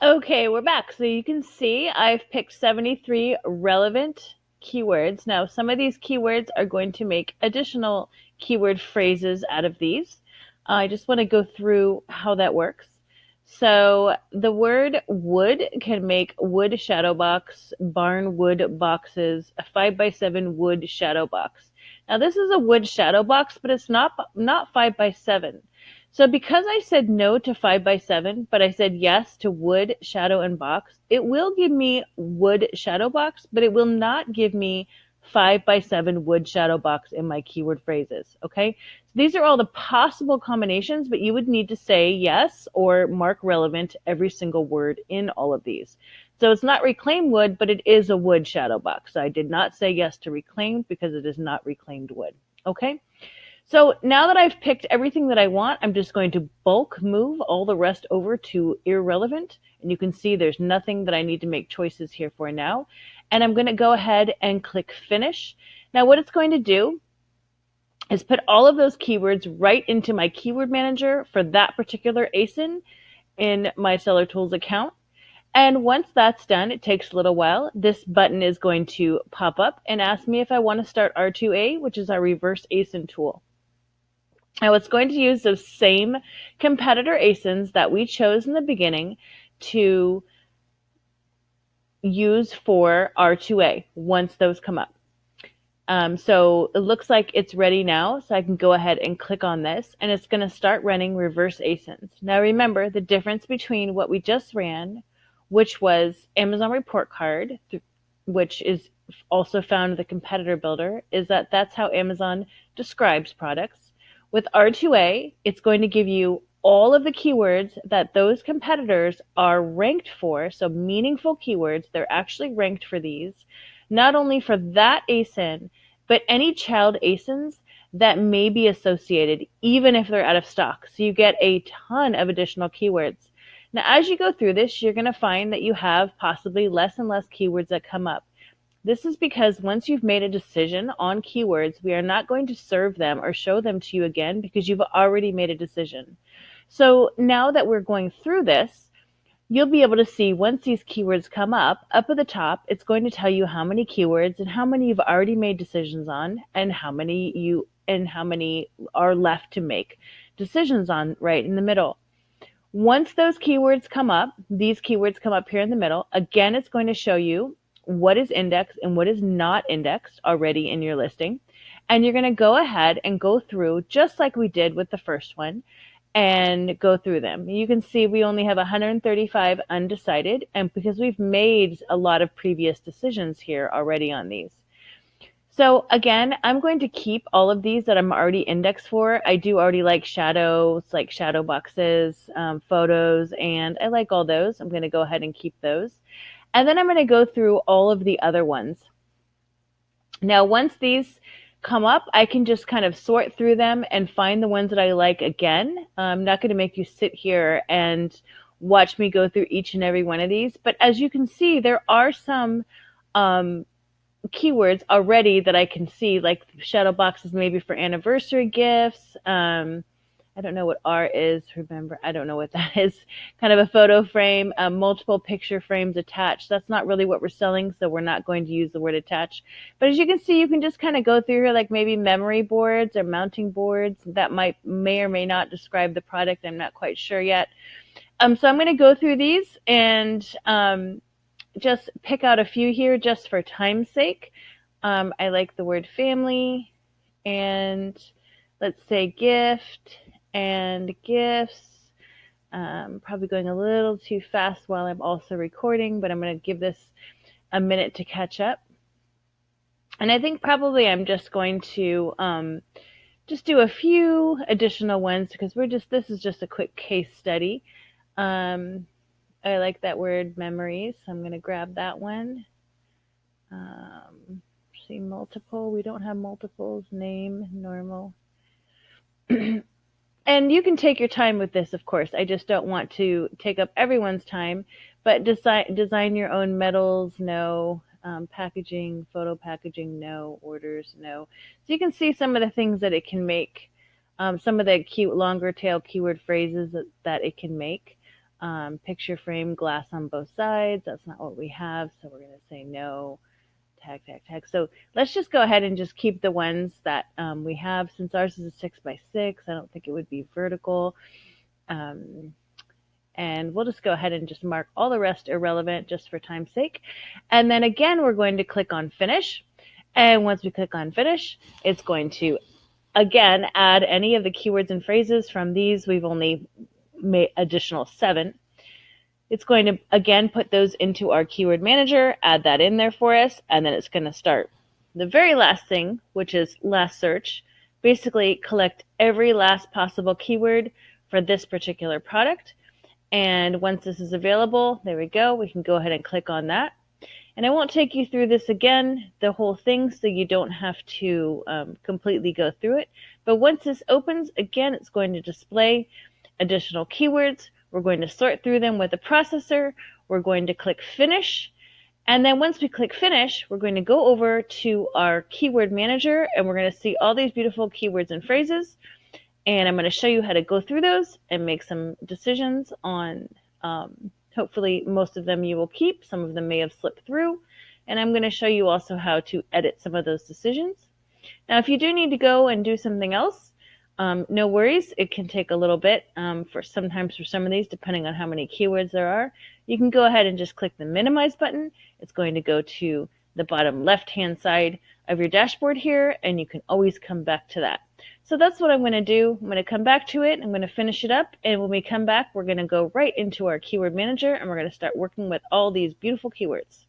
Okay, we're back. So you can see I've picked 73 relevant keywords. Now, some of these keywords are going to make additional keyword phrases out of these. I just want to go through how that works. So the word wood can make wood shadow box, barn wood boxes, a 5x7 wood shadow box. Now this is a wood shadow box, but it's not 5x7. So because I said no to 5x7, but I said yes to wood, shadow, and box, it will give me wood shadow box, but it will not give me 5x7 wood shadow box in my keyword phrases. Okay. So these are all the possible combinations, but you would need to say yes or mark relevant every single word in all of these. So it's not reclaimed wood, but it is a wood shadow box. So I did not say yes to reclaimed because it is not reclaimed wood. Okay. So now that I've picked everything that I want, I'm just going to bulk move all the rest over to irrelevant. And you can see there's nothing that I need to make choices here for now. And I'm going to go ahead and click finish. Now what it's going to do is put all of those keywords right into my keyword manager for that particular ASIN in my Seller Tools account. And once that's done, it takes a little while. This button is going to pop up and ask me if I want to start R2A, which is our reverse ASIN tool. Now it's going to use those same competitor ASINs that we chose in the beginning to use for R2A once those come up. So it looks like it's ready now, so I can go ahead and click on this, and it's going to start running reverse ASINs. Now remember, the difference between what we just ran, which was Amazon Report Card, which is also found in the competitor builder, is that that's how Amazon describes products. With R2A, it's going to give you all of the keywords that those competitors are ranked for, so meaningful keywords, they're actually ranked for these, not only for that ASIN, but any child ASINs that may be associated, even if they're out of stock. So you get a ton of additional keywords. Now, as you go through this, you're going to find that you have possibly less and less keywords that come up. This is because once you've made a decision on keywords, we are not going to serve them or show them to you again because you've already made a decision. So now that we're going through this, you'll be able to see once these keywords come up at the top, it's going to tell you how many keywords and how many you've already made decisions on and how many are left to make decisions on right in the middle. Once those keywords come up, these keywords come up here in the middle, again, it's going to show you what is indexed and what is not indexed already in your listing. And you're going to go ahead and go through just like we did with the first one and go through them. You can see we only have 135 undecided, and because we've made a lot of previous decisions here already on these. So again, I'm going to keep all of these that I'm already indexed for. I do already like shadows, like shadow boxes, photos, and I like all those. I'm going to go ahead and keep those. And then I'm going to go through all of the other ones. Now, once these come up, I can just kind of sort through them and find the ones that I like again. I'm not going to make you sit here and watch me go through each and every one of these. But as you can see, there are some keywords already that I can see, like shadow boxes maybe for anniversary gifts. I don't know what R is. Remember, I don't know what that is. Kind of a photo frame, multiple picture frames attached. That's not really what we're selling, so we're not going to use the word attach. But as you can see, you can just kind of go through here, like maybe memory boards or mounting boards that may or may not describe the product. I'm not quite sure yet. So I'm going to go through these and just pick out a few here just for time's sake. I like the word family, and let's say gift and gifts. Probably going a little too fast while I'm also recording, but I'm going to give this a minute to catch up. And I think probably I'm just going to just do a few additional ones because this is just a quick case study. I like that word memories, so I'm going to grab that one. See multiple. We don't have multiples. Name, normal. And you can take your time with this, of course. I just don't want to take up everyone's time. But design your own metals, no. Packaging, photo packaging, no. Orders, no. So you can see some of the things that it can make. Some of the cute longer tail keyword phrases that it can make. Picture frame, glass on both sides. That's not what we have, so we're going to say no. Tag, tag, tag. So let's just go ahead and just keep the ones that we have. Since ours is a 6x6, I don't think it would be vertical. And we'll just go ahead and just mark all the rest irrelevant just for time's sake. And then again, we're going to click on finish. And once we click on finish, it's going to again add any of the keywords and phrases. From these, we've only made additional 7. It's going to again put those into our keyword manager, add that in there for us, and then it's going to start the very last thing, which is last search. Basically collect every last possible keyword for this particular product. And once this is available, there we go. We can go ahead and click on that. And I won't take you through this again, the whole thing, so you don't have to completely go through it. But once this opens, again, it's going to display additional keywords. We're going to sort through them with a processor. We're going to click finish. And then once we click finish, we're going to go over to our keyword manager, and we're going to see all these beautiful keywords and phrases. And I'm going to show you how to go through those and make some decisions on, hopefully most of them you will keep. Some of them may have slipped through. And I'm going to show you also how to edit some of those decisions. Now, if you do need to go and do something else, no worries. It can take a little bit sometimes for some of these, depending on how many keywords there are. You can go ahead and just click the minimize button. It's going to go to the bottom left-hand side of your dashboard here, and you can always come back to that. So that's what I'm going to do. I'm going to come back to it. I'm going to finish it up. And when we come back, we're going to go right into our keyword manager, and we're going to start working with all these beautiful keywords.